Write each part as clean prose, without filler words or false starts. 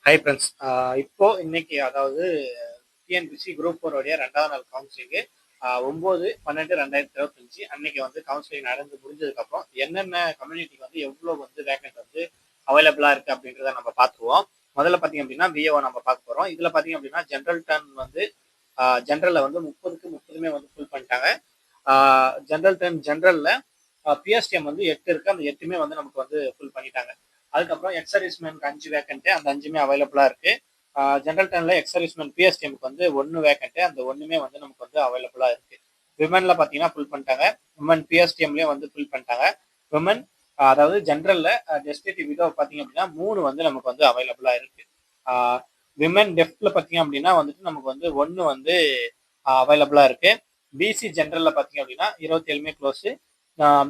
Hi friends. இப்போ இன்னைக்கு அதாவது டிஎன்பிசி குரூப் 4 உடைய 2வது நாள் கவுன்சிலிங்கு 9/12/2025 அன்னைக்கு வந்து கவுன்சிலிங் நடந்து முடிஞ்சதுக்கப்புறம் என்னென்ன கம்யூனிட்டிக்கு வந்து எவ்வளோ வந்து வேக்கன்ட் வந்து அவைலபிளாக இருக்குது அப்படின்றத நம்ம பார்த்துருவோம். முதல்ல பார்த்தீங்க அப்படின்னா விஏஓ நம்ம பார்க்க போகிறோம். இதில் பார்த்தீங்க அப்படின்னா ஜென்ரல் டர்ன் வந்து ஜென்ரலில் வந்து 30க்கு 30மே வந்து ஃபுல் பண்ணிட்டாங்க. ஜென்ரல் டர்ன் ஜென்ரலில் பிஎஸ்டிஎம் வந்து 8 இருக்குது. அந்த 8மே வந்து நமக்கு வந்து ஃபுல் பண்ணிட்டாங்க. அதுக்கப்புறம் எக்ஸ் சர்வீஸ்மேனுக்கு 5 வேக்கன்ட்டு, அந்த 5மே அவைலபிளாக இருக்கு. ஜென்ரல் டர்ன்ல எக்ஸ் சர்வீஸ்மேன் பிஎஸ்டிஎம்க்கு வந்து 1 வேக்கன்ட்டு, அந்த 1மே வந்து நமக்கு வந்து அவைலபிளாக இருக்கு. விமன்ல பார்த்தீங்கன்னா ஃபுல் பண்ணிட்டாங்க. விமன் பிஎஸ்டிஎம்லேயும் வந்து ஃபுல் பண்ணிட்டாங்க. விமன் அதாவது ஜென்ரல்ல டெஸ்டிடிவ் விடோ பார்த்தீங்க அப்படின்னா 3 வந்து நமக்கு வந்து அவைலபிளாக இருக்கு. விமன் டெஃப்ல பார்த்தீங்க அப்படின்னா வந்துட்டு நமக்கு வந்து 1 வந்து அவைலபிளாக இருக்கு. பிசி ஜென்ரல்ல பார்த்தீங்க அப்படின்னா 27மே க்ளோஸு.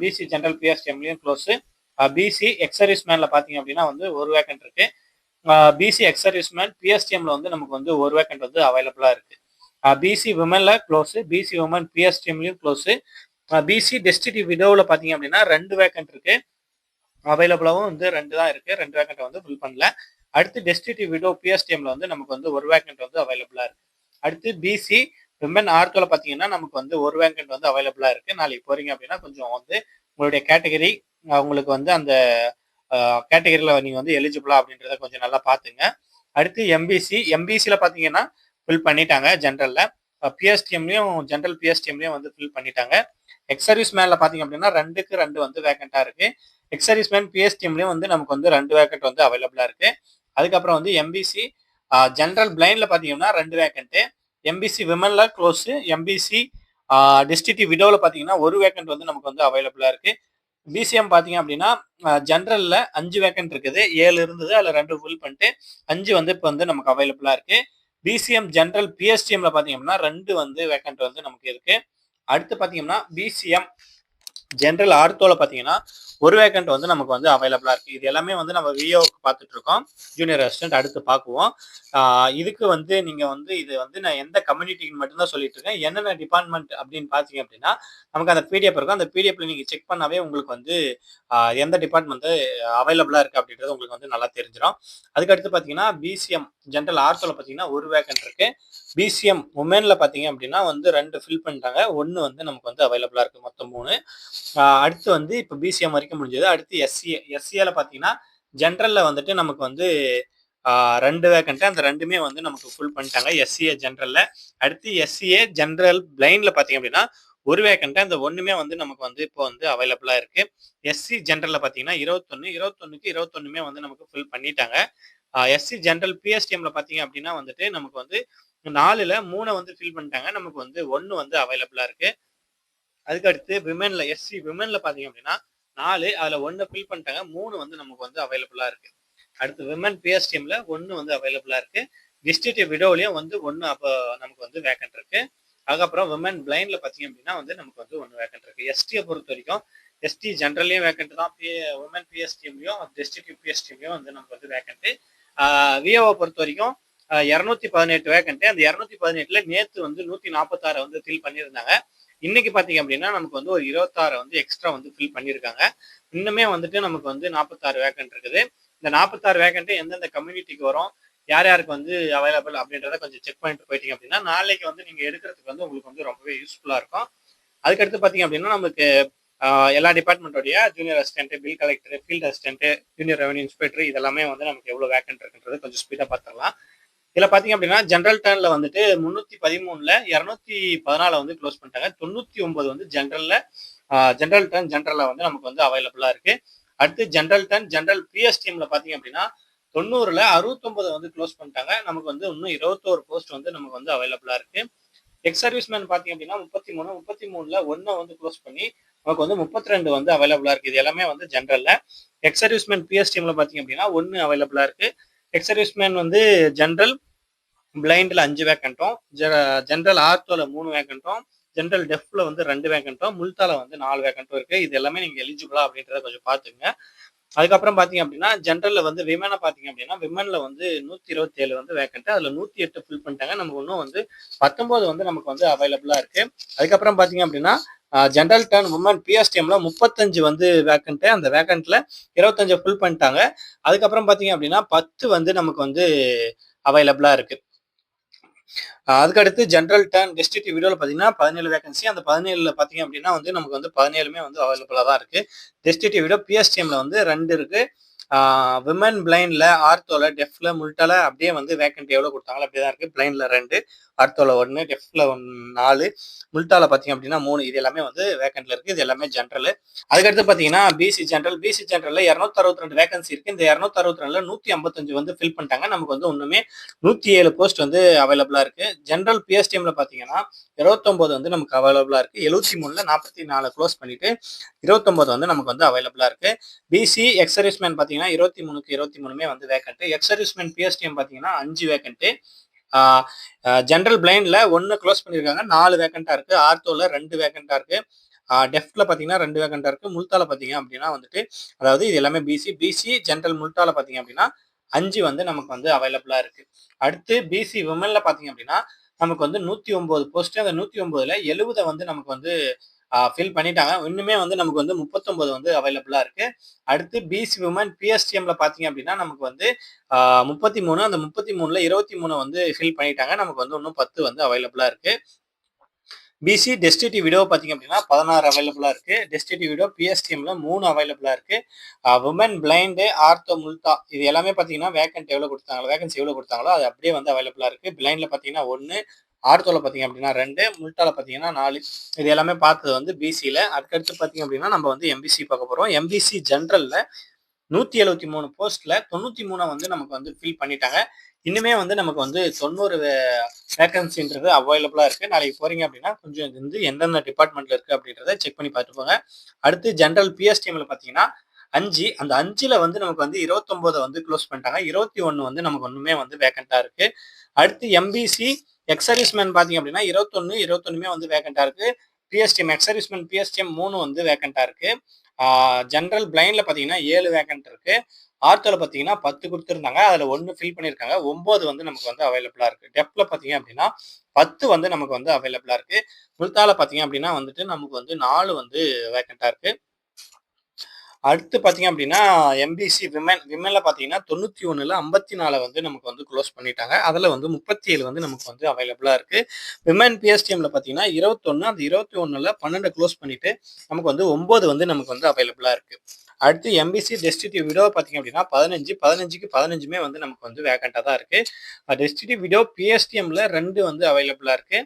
பிசி ஜென்ரல் பிஎஸ்டிஎம்லேயும் க்ளோஸு. பிசி எக்ஸ் சர்வீஸ்மேன்ல பார்த்தீங்க அப்படின்னா வந்து 1 வேக்கன்ட் இருக்கு. பிசி எக்ஸ் சர்வீஸ்மேன் பிஎஸ்டிஎம்ல வந்து நமக்கு வந்து 1 வேக்கன்ட் வந்து அவைலபிளா இருக்கு. பிசி விமன்ல க்ளோஸு. பிசி விமன் பிஎஸ்டிஎம்லயும் க்ளோஸு. பிசி டெஸ்டிடி விடோவில் பார்த்தீங்க அப்படின்னா 2 வேக்கன்ட் இருக்கு. அவைலபிளாகவும் வந்து 2 தான் இருக்கு. 2 வேக்கன்ட் வந்து ஃபில் பண்ணல. அடுத்து டெஸ்டிடி விடோ பிஎஸ்டிஎம்ல வந்து நமக்கு வந்து 1 வேக்கன்ட் வந்து அவைலபிளா இருக்கு. அடுத்து பிசி விமன் ஆர்த்தோல பார்த்தீங்கன்னா நமக்கு வந்து 1 வேக்கன்ட் வந்து அவைலபிளா இருக்கு. நாளைக்கு போறீங்க அப்படின்னா கொஞ்சம் வந்து உங்களுடைய கேட்டகரி உங்களுக்கு வந்து அந்த கேட்டகரியில் நீங்கள் வந்து எலிஜிபிளா அப்படின்றத கொஞ்சம் நல்லா பார்த்துங்க. அடுத்து எம்பிசியில் பார்த்தீங்கன்னா ஃபில் பண்ணிட்டாங்க. ஜென்ரலில் பிஎஸ்டிஎம்லையும் ஜென்ரல் பிஎஸ்டிஎம்லையும் வந்து ஃபில் பண்ணிட்டாங்க. எக்ஸ் சர்வீஸ் மேனில் பார்த்தீங்க அப்படின்னா 2க்கு 2 வந்து வேக்கண்ட்டாக இருக்கு. எக்ஸ் சர்வீஸ் மேன் பிஎஸ்டிஎம்லையும் வந்து நமக்கு வந்து 2 வேக்கண்ட் வந்து அவைலபிளாக இருக்கு. அதுக்கப்புறம் வந்து எம்பிசி ஜென்ரல் பிளைண்டில் பார்த்தீங்கன்னா 2 வேக்கண்ட்டு. எம்பிசி விமன்ல க்ளோஸு. எம்பிசி டிஸ்ட்ரிக்ட் விடோவில் பார்த்தீங்கன்னா 1 வேக்கண்ட் வந்து நமக்கு வந்து அவைலபிளாக இருக்கு. பிசிஎம் பார்த்தீங்க அப்படின்னா ஜென்ரலில் 5 வேக்கன்ட் இருக்குது. 7 இருந்தது, அதில் 2 ஃபுல் பண்ணிட்டு 5 வந்து இப்போ வந்து நமக்கு அவைலபிளாக இருக்கு. பிசிஎம் ஜென்ரல் பிஎஸ்டிஎம்ல பார்த்தீங்க அப்படின்னா 2 வந்து வேக்கன்ட் வந்து நமக்கு இருக்கு. அடுத்து பார்த்தீங்கன்னா பிசிஎம் ஜென்ரல் ஆர்த்தோல பார்த்தீங்கன்னா 1 வேக்கன்ட் வந்து நமக்கு வந்து அவைலபிளா இருக்கு. இது எல்லாமே வந்து நம்ம விஓக்கு பார்த்துட்டு இருக்கோம். ஜூனியர் அசிஸ்டன்ட் அடுத்து பார்க்குவோம். இதுக்கு வந்து நீங்க வந்து இது வந்து நான் எந்த கம்யூனிட்டிக்கு மட்டும்தான் சொல்லிட்டு இருக்கேன். என்னென்ன டிபார்ட்மெண்ட் அப்படின்னு பார்த்தீங்க அப்படின்னா நமக்கு அந்த பிடிஎஃப் இருக்கும். அந்த பிடிஎஃப்ல நீங்க செக் பண்ணாவே உங்களுக்கு வந்து எந்த டிபார்ட்மெண்ட் அவைலபிளா இருக்கு அப்படின்றது உங்களுக்கு வந்து நல்லா தெரிஞ்சிடும். அதுக்கடுத்து பார்த்தீங்கன்னா பிசிஎம் ஜென்ரல் ஆர்த்தோல பார்த்தீங்கன்னா 1 வேக்கன்ட் இருக்கு. பிசிஎம் உமன்ல பார்த்தீங்க அப்படின்னா வந்து 2 ஃபில் பண்ணிட்டாங்க. 1 வந்து நமக்கு வந்து அவைலபிளா இருக்கு. மொத்தம் 3. அடுத்து வந்து இப்போ பிசிஎம் வரைக்கும் முடிஞ்சது. அடுத்து எஸ்சிஏல பார்த்தீங்கன்னா ஜென்ரல்ல வந்துட்டு நமக்கு வந்து 2 வேக்கன்ட், அந்த 2மே வந்து நமக்கு ஃபுல் பண்ணிட்டாங்க எஸ்சிஏ ஜென்ரல்ல. அடுத்து எஸ்சிஏ ஜென்ரல் பிளைண்ட்ல பார்த்தீங்க அப்படின்னா 1 வேக்கன்ட், அந்த 1மே வந்து நமக்கு வந்து இப்போ வந்து அவைலபிளா இருக்கு. எஸ்சி ஜென்ரல்ல பார்த்தீங்கன்னா 21க்கு 21மே வந்து நமக்கு ஃபில் பண்ணிட்டாங்க. எஸ்சி ஜென்ரல் பிஎஸ்டிஎம்ல பார்த்தீங்க அப்படின்னா வந்துட்டு நமக்கு வந்து 4ல் 3 வந்து ஃபில் பண்ணிட்டாங்க. நமக்கு வந்து 1 வந்து அவைலபிளா இருக்கு. அதுக்கடுத்து விமன்ல எஸ்சி விமன்ல பார்த்தீங்க அப்படின்னா 4, அதில் 1 ஃபில் பண்ணிட்டாங்க. 3 வந்து நமக்கு வந்து அவைலபிளா இருக்கு. அடுத்து விமன் பிஎஸ்டிஎம்ல 1 வந்து அவைலபிளா இருக்கு. டிஸ்ட்ரிக்ட் விடோலையும் வந்து 1 அப்போ நமக்கு வந்து வேக்கன்ட் இருக்கு. அதுக்கப்புறம் விமன் பிளைண்ட்ல பார்த்தீங்க அப்படின்னா வந்து நமக்கு வந்து 1 வேக்கன்ட் இருக்கு. எஸ்டியை பொறுத்த வரைக்கும் எஸ்டி ஜென்ரல்லையும் வேக்கன்ட் தான். விமன் பிஎஸ்டிஎம்லையும் டிஸ்ட்ரிக்ட் பிஎஸ்டிஎம்லையும் வந்து நமக்கு வந்து வேக்கன்ட். விஓவை பொறுத்த வரைக்கும் 218 வேக்கன்ட். அந்த 218ல நேற்று வந்து 146 வந்து ஃபில் பண்ணியிருந்தாங்க. இன்னைக்கு பார்த்தீங்க அப்படின்னா நமக்கு வந்து ஒரு 26 வந்து எக்ஸ்ட்ரா வந்து ஃபில் பண்ணியிருக்காங்க. இன்னுமே வந்துட்டு நமக்கு வந்து 46 வேக்கன்ட் இருக்குது. இந்த 46 வேக்கன்ட் எந்தெந்த கம்யூனிட்டிக்கு வரும், யார் யாருக்கு வந்து அவைலபிள் அப்படின்றத கொஞ்சம் செக் பண்ணிட்டு போயிட்டீங்க அப்படின்னா நாளைக்கு வந்து நீங்க எடுக்கிறதுக்கு வந்து உங்களுக்கு வந்து ரொம்பவே யூஸ்ஃபுல்லா இருக்கும். அதுக்கடுத்து பார்த்தீங்க அப்படின்னா நமக்கு எல்லா டிபார்ட்மெண்ட்டோடைய junior assistant, bill collector, field assistant, junior revenue inspector இதெல்லாமே வந்து நமக்கு எவ்வளோ வேக்கன்ட் இருக்குன்றது கொஞ்சம் ஸ்பீடாக பார்த்துடலாம். இதில் பார்த்தீங்க அப்படின்னா ஜென்ரல் டர்ன்ல வந்துட்டு 313ல் 214 வந்து க்ளோஸ் பண்ணிட்டாங்க. 99 வந்து ஜென்ரல் டர்ன் ஜென்ரல்ல வந்து நமக்கு வந்து அவைலபிளா இருக்கு. அடுத்து ஜென்ரல் டர்ன் ஜென்ரல் பிஎஸ்டிஎம்ல பார்த்தீங்க அப்படின்னா 90ல் 69 வந்து க்ளோஸ் பண்ணிட்டாங்க. நமக்கு வந்து இன்னும் 21 போஸ்ட் வந்து நமக்கு வந்து அவைலபிளா இருக்கு. எக்ஸ் சர்வீஸ்மேன் பார்த்தீங்க அப்படின்னா 33ல் 1 வந்து க்ளோஸ் பண்ணி நமக்கு வந்து 32 வந்து அவைலபிளா இருக்கு. இது எல்லாமே வந்து ஜென்ரல்ல. எக்ஸ் சர்வீஸ்மேன் பிஎஸ்டிஎம்ல பார்த்தீங்க அப்படின்னா 1 அவைலபிளா இருக்கு. எக்ஸ் சர்வீஸ்மேன் வந்து ஜென்ரல் பிளைண்ட்ல 5 வேக்கன்ட்டும், ஜென்ரல் ஆர்த்தோல 3 வேக்கன்ட்டும், ஜென்ரல் டெஃப்ல வந்து 2 வேக்கன்ட்டும், முல்தால வந்து 4 வேக்கன்ட்டும் இருக்கு. இது எல்லாமே நீங்க எலிஜிபிளா அப்படின்றத கொஞ்சம் பாத்துங்க. அதுக்கப்புறம் பாத்தீங்க அப்படின்னா ஜென்ரல்ல வந்து விமனை பாத்தீங்க அப்படின்னா விமன்ல வந்து 127 வந்து வேக்கன்ட், அதுல 108 ஃபில் பண்ணிட்டாங்க. நமக்கு இன்னும் வந்து 19 வந்து நமக்கு வந்து அவைலபிளா இருக்கு. அதுக்கப்புறம் பாத்தீங்க அப்படின்னா ஜென்ரல் டர்ன் உமன் பிஎஸ்டிஎம்ல 35 வந்து வேக்கண்ட். அந்த வேக்கண்ட்ல 25 ஃபில் பண்ணிட்டாங்க. அதுக்கப்புறம் பார்த்தீங்க அப்படின்னா 10 வந்து நமக்கு வந்து அவைலபிளா இருக்கு. அதுக்கடுத்து ஜென்ரல் டர்ன் டெஸ்டிடி வீடியோவில் பார்த்தீங்கன்னா 17 வேகன்சி. அந்த 17ல பார்த்தீங்க அப்படின்னா வந்து நமக்கு வந்து 17மே வந்து அவைலபிளாக தான் இருக்கு. டெஸ்டிடி வீடியோ பிஎஸ்டிஎம்ல வந்து 2 இருக்கு. விமன் பிளைண்ட்ல, ஆர்த்தோல, டெஃப்ல, முல்டால அப்படியே வந்து வேக்கண்ட் எவ்வளோ கொடுத்தாங்களோ அப்படியே தான் இருக்கு. பிளைண்ட்ல 2, ஆர்த்தோல 1, டெஃப்ல 4, முல்டால பார்த்தீங்க அப்படின்னா 3. இது எல்லாமே வந்து வேக்கண்ட்ல இருக்கு. இது எல்லாமே ஜென்ரல். அதுக்கடுத்து பார்த்தீங்கன்னா பிசி ஜென்ரல்ல 262 வேகன்சி இருக்கு. இந்த 262ல 155 வந்து ஃபில் பண்ணிட்டாங்க. நமக்கு வந்து ஒண்ணுமே 107 போஸ்ட் வந்து அவைலபிளா இருக்கு. ஜென்ரல் பிஎஸ்டிஎம்ல பார்த்தீங்கன்னா 29 வந்து நமக்கு அவைலபிளா இருக்கு. 73ல 44 க்ளோஸ் பண்ணிட்டு 29 வந்து நமக்கு வந்து அவைலபிளா இருக்கு. பிசி எக்ஸர்வீஸ்மேன் பார்த்தீங்கன்னா 23க்கு 23மே வந்து வேக்கண்ட். எக்ஸர்வீஸ்மேன் பிஎஸ்டிஎம் பார்த்தீங்கன்னா 5 வேக்கண்ட். ஜென்ரல் பிளைண்ட்ல 1 க்ளோஸ் பண்ணியிருக்காங்க. 4 வேக்கண்டா இருக்கு. ஆர்த்தோல 2 வேக்கண்டா இருக்கு. டெஃப்ல பார்த்தீங்கன்னா 2 வேக்கண்டா இருக்கு. முல்டால பார்த்தீங்க அப்படின்னா வந்துட்டு, அதாவது இது எல்லாமே பிசி ஜென்ரல் முல்டால பார்த்தீங்க அப்படின்னா 5 வந்து நமக்கு வந்து அவைலபிளா இருக்கு. அடுத்து பிசி விமன்ல பார்த்தீங்க அப்படின்னா நமக்கு வந்து 109 போஸ்ட். அந்த 109ல 70 வந்து நமக்கு வந்து ஃபில் பண்ணிட்டாங்க. இன்னுமே வந்து நமக்கு வந்து 39 வந்து அவைலபிளா இருக்கு. அடுத்து பிசி விமன் பிஎஸ்டிஎம்ல பார்த்தீங்க அப்படின்னா நமக்கு வந்து 33. அந்த 33ல 23 வந்து ஃபில் பண்ணிட்டாங்க. நமக்கு வந்து இன்னும் 10 வந்து அவைலபிளா இருக்கு. பிசி டெஸ்டிடி வீடியோ பார்த்தீங்க அப்படின்னா 16 அவைலபிளா இருக்கு. டெஸ்டிடி வீடியோ பிஎஸ்டிஎம்ல 3 அவைலபிளா இருக்கு. உமன் பிளைண்டு, ஆர்த்தோ, முல்டா இது எல்லாமே பார்த்தீங்கன்னா வேகன்சி எவ்வளோ கொடுத்தாங்களோ அது அப்படியே வந்து அவைலபிளா இருக்கு. பிளைண்ட்ல பார்த்தீங்கன்னா 1, ஆர்த்தோல பார்த்தீங்க அப்படின்னா 2, முல்டால பார்த்தீங்கன்னா 4. இது எல்லாமே பார்த்தது வந்து பிசியில். அதுக்கடுத்து பார்த்தீங்க அப்படின்னா நம்ம வந்து எம்பிசி பார்க்க போகிறோம். எம்பிசி ஜென்ரல்ல 173 போஸ்ட்ல 93 வந்து நமக்கு வந்து ஃபில் பண்ணிட்டாங்க. இன்னுமே வந்து நமக்கு வந்து 90 வேகன்சின்றது அவைலபிளா இருக்கு. நாளைக்கு போறீங்க அப்படின்னா கொஞ்சம் இது வந்து எந்தெந்த டிபார்ட்மெண்ட்ல இருக்கு அப்படின்றத செக் பண்ணி பார்த்துட்டு போங்க. அடுத்து ஜென்ரல் பிஎஸ்டிஎம்ல பார்த்தீங்கன்னா 5. அந்த 5ல வந்து நமக்கு வந்து 29 வந்து க்ளோஸ் பண்ணிட்டாங்க. 21 வந்து நமக்கு ஒண்ணுமே வந்து வேகண்டா இருக்கு. அடுத்து எம்பிசி எக்ஸர்வீஸ்மேன் பார்த்தீங்க அப்படின்னா 21மே வந்து வேகண்டா இருக்கு. பிஎஸ்டிஎம் எக்ஸர்வீஸ்மேன் பிஎஸ்டிஎம் 3 வந்து வேகண்டா இருக்கு. ஜென்ரல் பிளைண்ட்ல பார்த்தீங்கன்னா 7 வேகண்ட் இருக்கு. ஆர்த்தோல பார்த்தீங்கன்னா 10 கொடுத்துருந்தாங்க. அதுல 1 ஃபில் பண்ணியிருக்காங்க. 9 வந்து நமக்கு வந்து அவைலபிளா இருக்கு. டெப்ல பார்த்தீங்க அப்படின்னா 10 வந்து நமக்கு வந்து அவைலபிளா இருக்கு. முல்டால பார்த்தீங்க அப்படின்னா வந்துட்டு நமக்கு வந்து 4 வந்து வேகண்டா இருக்கு. அடுத்து பார்த்தீங்க அப்படின்னா எம்பிசி விமன்ல பார்த்தீங்கன்னா 91ல 54 வந்து நமக்கு வந்து க்ளோஸ் பண்ணிட்டாங்க. அதில் வந்து 37 வந்து நமக்கு வந்து அவைலபிளா இருக்கு. விமன் பிஎஸ்டிஎம்ல பார்த்தீங்கன்னா 21. அந்த 21ல 12 க்ளோஸ் பண்ணிட்டு நமக்கு வந்து 9 வந்து நமக்கு வந்து அவைலபிளா இருக்கு. அடுத்து எம்பிசி டெஸ்டிடி வீடியோ பார்த்தீங்க அப்படின்னா 15க்கு 15மே வந்து நமக்கு வந்து வேகண்டா தான் இருக்கு. டெஸ்டிடி வீடியோ பிஎஸ்டிஎம்ல 2 வந்து அவைலபிளா இருக்கு.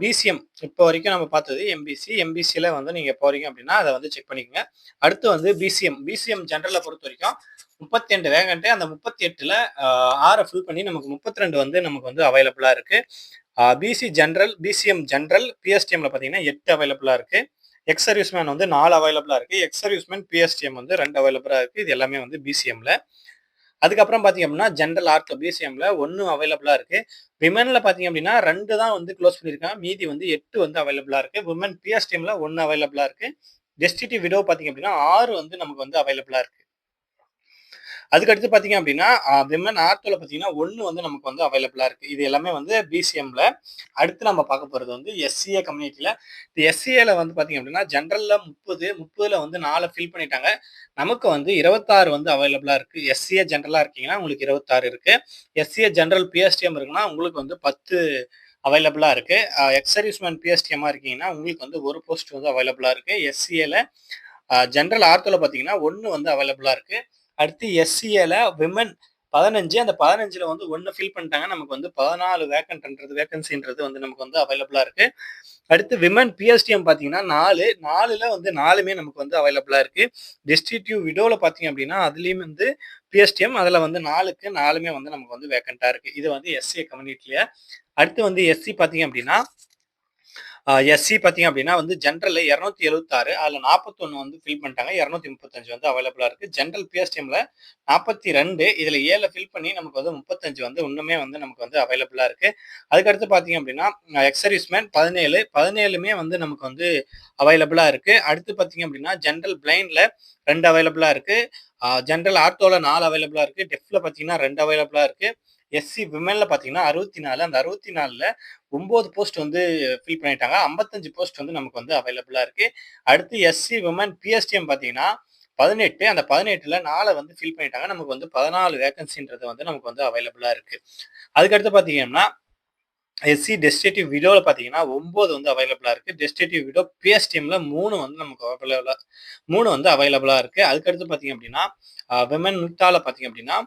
பிசிஎம் இப்போ வரைக்கும் நம்ம பார்த்தது எம்பிசியில் வந்து நீங்கள் போறீங்க அப்படின்னா அதை வந்து செக் பண்ணிக்கோங்க. அடுத்து வந்து பிசிஎம் ஜென்ரலை பொறுத்த வரைக்கும் 32 வேகன்ட்டு. அந்த 38ல் 6 ஃபில் பண்ணி நமக்கு 32 வந்து நமக்கு வந்து அவைலபிளாக இருக்கு. பிசிஎம் ஜென்ரல் பிஎஸ்டிஎம்ல பார்த்தீங்கன்னா 8 அவைலபிளாக இருக்கு. எக்ஸ் சர்வீஸ்மேன் வந்து 4 அவைலபிளாக இருக்கு. எக்ஸ் சர்வீஸ்மேன் பிஎஸ்டிஎம் வந்து 2 அவைலபிளாக இருக்கு. இது எல்லாமே வந்து பிசிஎம்ல. அதுக்கப்புறம் பார்த்தீங்க அப்படின்னா ஜென்ரல் ஆர்த்தோ பிசிஎம்ல 1 அவைலபிளா இருக்கு. விமன்ல பார்த்தீங்க அப்படின்னா 2 தான் வந்து க்ளோஸ் பண்ணியிருக்காங்க. மீதி வந்து 8 வந்து அவைலபிளா இருக்கு. விமன் பிஎஸ்டிஎம்ல 1 அவைலபிளா இருக்கு. டெஸ்டிடி வீடியோ பார்த்தீங்க அப்படின்னா 6 வந்து நமக்கு வந்து அவைலபிளா இருக்கு. அதுக்கடுத்து பார்த்தீங்க அப்படின்னா விமன் ஆர்த்தோல பார்த்தீங்கன்னா 1 வந்து நமக்கு வந்து அவைலபிளா இருக்கு. இது எல்லாமே வந்து பிசிஎம்ல. அடுத்து நம்ம பார்க்க போறது வந்து எஸ்சிஏ கம்யூனிட்டியில. இந்த எஸ்சிஏல வந்து பார்த்தீங்க அப்படின்னா ஜென்ரல்ல 30ல வந்து 4 ஃபில் பண்ணிட்டாங்க. நமக்கு வந்து 26 வந்து அவைலபிளா இருக்கு. எஸ்சிஏ ஜென்ரலா இருக்கீங்கன்னா உங்களுக்கு 26 இருக்கு. எஸ்சிஏ ஜென்ரல் பிஎஸ்டிஎம் இருக்குன்னா உங்களுக்கு வந்து 10 அவைலபிளா இருக்கு. எக்ஸ் சர்வீஸ்மேன் பிஎஸ்டிஎம்மா இருக்கீங்கன்னா உங்களுக்கு வந்து ஒரு போஸ்ட் வந்து அவைலபிளா இருக்கு. எஸ்சிஏல ஜென்ரல் ஆர்த்தோல பார்த்தீங்கன்னா 1 வந்து அவைலபிளா இருக்கு. அடுத்து எஸ்சிஏல விமன் 15. அந்த 15ல வந்து 1 ஃபில் பண்ணிட்டாங்க. நமக்கு வந்து 14 வேகன்சின்றது வந்து நமக்கு வந்து அவைலபிளா இருக்கு. அடுத்து விமன் பிஎஸ்டிஎம் பார்த்தீங்கன்னா 4ல வந்து 4மே நமக்கு வந்து அவைலபிளா இருக்கு. டெஸ்டிடியூ விடோல பார்த்தீங்க அப்படின்னா அதுலேயும் வந்து பிஎஸ்டிஎம் அதில் வந்து 4க்கு 4மே வந்து நமக்கு வந்து வேக்கண்டா இருக்கு. இது வந்து எஸ்சிஏ கம்யூனிட்டியில. அடுத்து வந்து எஸ்சி பார்த்தீங்க அப்படின்னா எஸ்சி பார்த்தீங்க அப்படின்னா வந்து ஜென்ரலில் 276 அதில் 41 வந்து ஃபில் பண்ணிட்டாங்க. 235 வந்து அவைலபிளாக இருக்குது. ஜென்ரல் பிஎஸ்டிஎம்ல 42 இதில் 7 ஃபில் பண்ணி நமக்கு வந்து 35 வந்து இன்னுமே வந்து நமக்கு வந்து அவைலபிளாக இருக்குது. அதுக்கடுத்து பார்த்தீங்க அப்படின்னா எக்ஸ் சர்வீஸ்மேன் 17மே வந்து நமக்கு வந்து அவைலபிளாக இருக்குது. அடுத்து பார்த்தீங்க அப்படின்னா ஜென்ரல் பிளைண்டில் 2 அவைலபிளாக இருக்குது. ஜென்ரல் ஆர்த்தோவில் 4 அவைலபிளாக இருக்குது. டெஃப்ல பார்த்தீங்கன்னா 2 அவைலபிளாக இருக்குது. எஸ்சி விமென்ல பார்த்தீங்கன்னா 64. அந்த 64ல 9 போஸ்ட் வந்து ஃபில் பண்ணிட்டாங்க. 55 போஸ்ட் வந்து நமக்கு வந்து அவைலபிளா இருக்கு. அடுத்து எஸ்சி விமன் பிஎஸ்டிஎம் பார்த்தீங்கன்னா 18. அந்த 18ல 4 வந்து ஃபில் பண்ணிட்டாங்க. நமக்கு வந்து 14 வேக்கன்சின்றது வந்து நமக்கு வந்து அவைலபிளா இருக்கு. அதுக்கடுத்து பார்த்தீங்கன்னா எஸ்சி டெஸ்டேட்டிவ் விடோல பார்த்தீங்கன்னா 9 வந்து அவைலபிளா இருக்கு. டெஸ்டேட்டிவ் விடோ பிஎஸ்டிஎம்ல 3 வந்து நமக்கு அவைலபிளா 3 வந்து அவைலபிளா இருக்கு. அதுக்கடுத்து பார்த்தீங்க அப்படின்னா விமன் முக்தால பார்த்தீங்க அப்படின்னா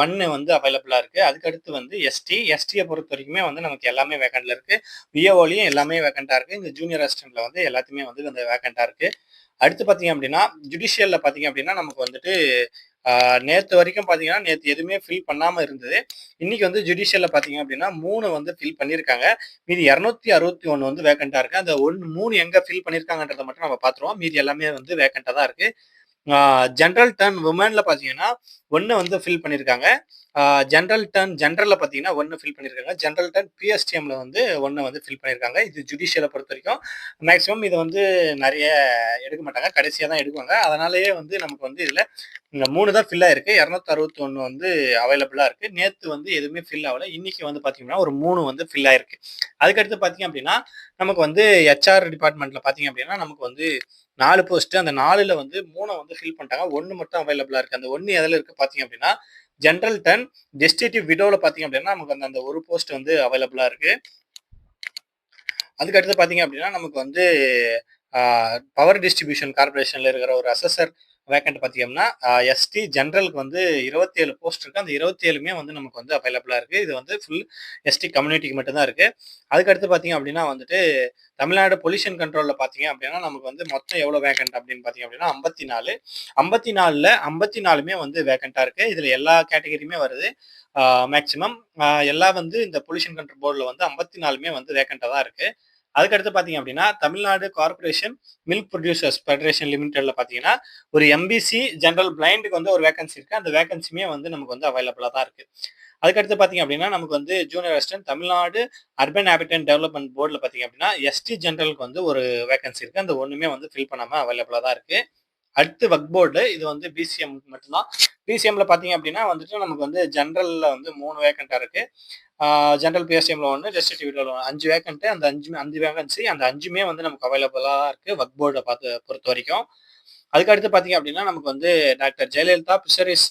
1 வந்து அவைலபிளா இருக்கு. அதுக்கடுத்து வந்து எஸ்டியை பொறுத்த வரைக்குமே வந்து நமக்கு எல்லாமே வேக்கண்ட்ல இருக்கு. விஏஓலையும் எல்லாமே வேக்கண்டா இருக்கு. இந்த ஜூனியர் அசிஸ்டன்ட்ல வந்து எல்லாத்தையுமே வந்து அந்த வேக்கண்டா இருக்கு. அடுத்து பார்த்தீங்க அப்படின்னா ஜுடிஷியல்ல பார்த்தீங்க அப்படின்னா நமக்கு வந்துட்டு நேற்று வரைக்கும் பார்த்தீங்கன்னா நேற்று எதுவுமே ஃபில் பண்ணாமல் இருந்தது. இன்னைக்கு வந்து ஜுடிஷியல்ல பார்த்தீங்க அப்படின்னா 3 வந்து ஃபில் பண்ணியிருக்காங்க. மீதி 261 வந்து வேக்கண்டா இருக்கு. அந்த 3 எங்க ஃபில் பண்ணியிருக்காங்கன்றத மட்டும் நம்ம பார்த்துருவோம். மீதி எல்லாமே வந்து வேக்கண்டா தான் இருக்கு. ஜென்ரல் டர்ன் விமன்ல பார்த்தீங்கன்னா 1 வந்து ஃபில் பண்ணியிருக்காங்க. ஜென்ரல்ல பார்த்தீங்கன்னா 1 ஃபில் பண்ணியிருக்காங்க. ஜென்ரல் டர்ன் பிஎஸ்டிஎம்ல வந்து 1 வந்து ஃபில் பண்ணியிருக்காங்க. இது ஜுடிஷியலை பொறுத்த வரைக்கும் மேக்ஸிமம் இதை வந்து நிறைய எடுக்க மாட்டாங்க. கடைசியாக தான் எடுக்குவாங்க. அதனாலேயே வந்து நமக்கு வந்து இதில் இந்த 3 தான் ஃபில் ஆயிருக்கு. 261 வந்து அவைலபிளா இருக்கு. நேற்று வந்து எதுவுமே ஃபில் ஆகல. இன்னைக்கு வந்து பார்த்தீங்கன்னா ஒரு 3 வந்து ஃபில் ஆயிருக்கு. அதுக்கடுத்து பார்த்தீங்க அப்படின்னா நமக்கு வந்து ஹெச்ஆர் டிபார்ட்மெண்ட்ல பார்த்தீங்க அப்படின்னா நமக்கு வந்து 4 போஸ்ட். அந்த 4ல வந்து 3 வந்து ஃபில் பண்ணிட்டாங்க. 1 மட்டும் அவைலபிளா இருக்கு. அந்த 1 எதில் இருக்கு பார்த்தீங்க அப்படின்னா ஜென்ரல் டர்ன் டெஸ்டேட்டிவ் விடோல பார்த்தீங்க அப்படின்னா நமக்கு அந்த ஒரு போஸ்ட் வந்து அவைலபிளா இருக்கு. அதுக்கடுத்து பார்த்தீங்க அப்படின்னா நமக்கு வந்து பவர் டிஸ்ட்ரிபியூஷன் கார்பரேஷன்ல இருக்கிற ஒரு அசஸர் வேக்கண்ட் பார்த்தீங்கன்னா எஸ்டி ஜென்ரலுக்கு வந்து 27 போஸ்ட் இருக்கு. அந்த 27மே வந்து நமக்கு வந்து அவைலபிளா இருக்கு. இது வந்து ஃபுல் எஸ்டி கம்யூனிட்டிக்கு மட்டும்தான் இருக்கு. அதுக்கடுத்து பார்த்தீங்க அப்படின்னா வந்துட்டு தமிழ்நாடு பொல்யூஷன் கண்ட்ரோல்ல பார்த்தீங்க அப்படின்னா நமக்கு வந்து மொத்தம் எவ்வளோ வேக்கண்ட் அப்படின்னு பார்த்தீங்க அப்படின்னா 54. 54ல 54மே வந்து வேக்கண்டா இருக்கு. இதுல எல்லா கேட்டகரியுமே வருது. மேக்சிமம் எல்லாம் வந்து இந்த பொல்யூஷன் கண்ட்ரோல் போர்டில் வந்து 54மே வந்து வேக்கண்டா தான் இருக்கு. அதுக்கடுத்து பார்த்தீங்க அப்படின்னா Tamil Nadu corporation milk producers federation லிமிடெட்ல பார்த்தீங்கன்னா ஒரு எம்பிசி ஜென்ரல் பிளைண்டுக்கு வந்து ஒரு வேகன்சி இருக்கு. அந்த வேகன்சியுமே வந்து நமக்கு வந்து அவைலபிளா தான் இருக்கு. அதுக்கடுத்து பார்த்தீங்க அப்படின்னா நமக்கு வந்து junior assistant Tamil Nadu urban habitant development போர்டில் பார்த்தீங்க அப்படின்னா எஸ்டி ஜென்ரலுக்கு வந்து ஒரு வேகன்சி இருக்கு. அந்த ஒன்றுமே வந்து ஃபில் பண்ணாமல் அவைலபிளா தான் இருக்கு. அடுத்து வக் போர்டு இது வந்து பிசிஎம் மட்டும்தான். பிசிஎம்ல பார்த்தீங்க அப்படின்னா வந்துட்டு நமக்கு வந்து ஜென்ரல்ல வந்து 3 வேக்கண்டா இருக்கு. ஜென்ரல் பிஎஸ்டிஎம்ல 1, டெஸ்டிடிவில 5 வேக்கண்ட். அந்த 5 வேகன்சி அந்த 5மே வந்து நமக்கு அவைலபிளா இருக்கு வக் போர்டை பொறுத்த வரைக்கும். அதுக்கடுத்து பார்த்தீங்க அப்படின்னா நமக்கு வந்து டாக்டர் ஜெயலலிதா பிஷரிஸ்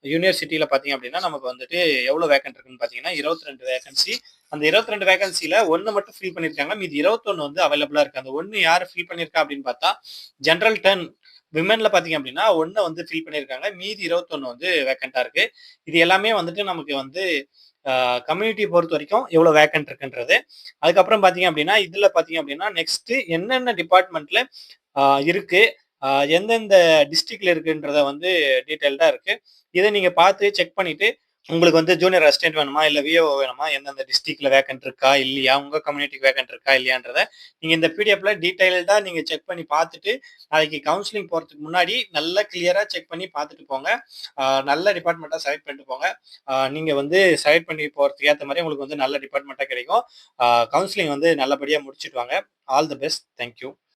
யூனிவர்சிட்டியில பார்த்தீங்க அப்படின்னா நமக்கு வந்துட்டு எவ்வளோ வேக்கண்ட் இருக்குன்னு பார்த்தீங்கன்னா 22 வேகன்சி. அந்த 22 வேகன்சியில 1 மட்டும் ஃபில் பண்ணியிருக்காங்க. மீதி 21 வந்து அவைலபிளா இருக்கு. அந்த 1 யார் ஃபில் பண்ணியிருக்கா அப்படின்னு பார்த்தா ஜென்ரல் டர்ன் விமென்ல பார்த்தீங்க அப்படின்னா 1 வந்து ஃபில் பண்ணியிருக்காங்க. மீதி 21 வந்து வேக்கண்டா இருக்கு. இது எல்லாமே வந்துட்டு நமக்கு வந்து கம்யூனிட்டி பொறுத்த வரைக்கும் எவ்வளோ வேக்கண்ட் இருக்குன்றது. அதுக்கப்புறம் பார்த்தீங்க அப்படின்னா இதில் பார்த்தீங்க அப்படின்னா நெக்ஸ்ட் என்னென்ன டிபார்ட்மெண்ட்ல இருக்கு, எந்தெந்த டிஸ்ட்ரிக்ட்ல இருக்குன்றத வந்து டீட்டெயில்டா இருக்கு. இதை நீங்க பார்த்து செக் பண்ணிட்டு உங்களுக்கு வந்து ஜூனியர் அசிஸ்டன்ட் வேணுமா இல்லை விஓ வேணுமா, எந்தெந்த டிஸ்ட்ரிக்ட்ல வேக்கண்ட் இருக்கா இல்லையா, உங்க கம்யூனிட்டிக்கு வேக்கண்ட் இருக்கா இல்லையான்றத நீங்க இந்த பிடிஎஃப்ல டீடைல்டா நீங்க செக் பண்ணி பார்த்துட்டு நாளைக்கு கவுன்சிலிங் போறதுக்கு முன்னாடி நல்லா கிளியரா செக் பண்ணி பார்த்துட்டு போங்க. நல்ல டிபார்ட்மெண்ட்டா செலக்ட் பண்ணிட்டு போங்க. நீங்க வந்து செலக்ட் பண்ணி போறதுக்கு ஏற்ற மாதிரி உங்களுக்கு வந்து நல்ல டிபார்ட்மெண்ட்டா கிடைக்கும். கவுன்சிலிங் வந்து நல்லபடியா முடிச்சுட்டு வாங்க. All the best. தேங்க்யூ.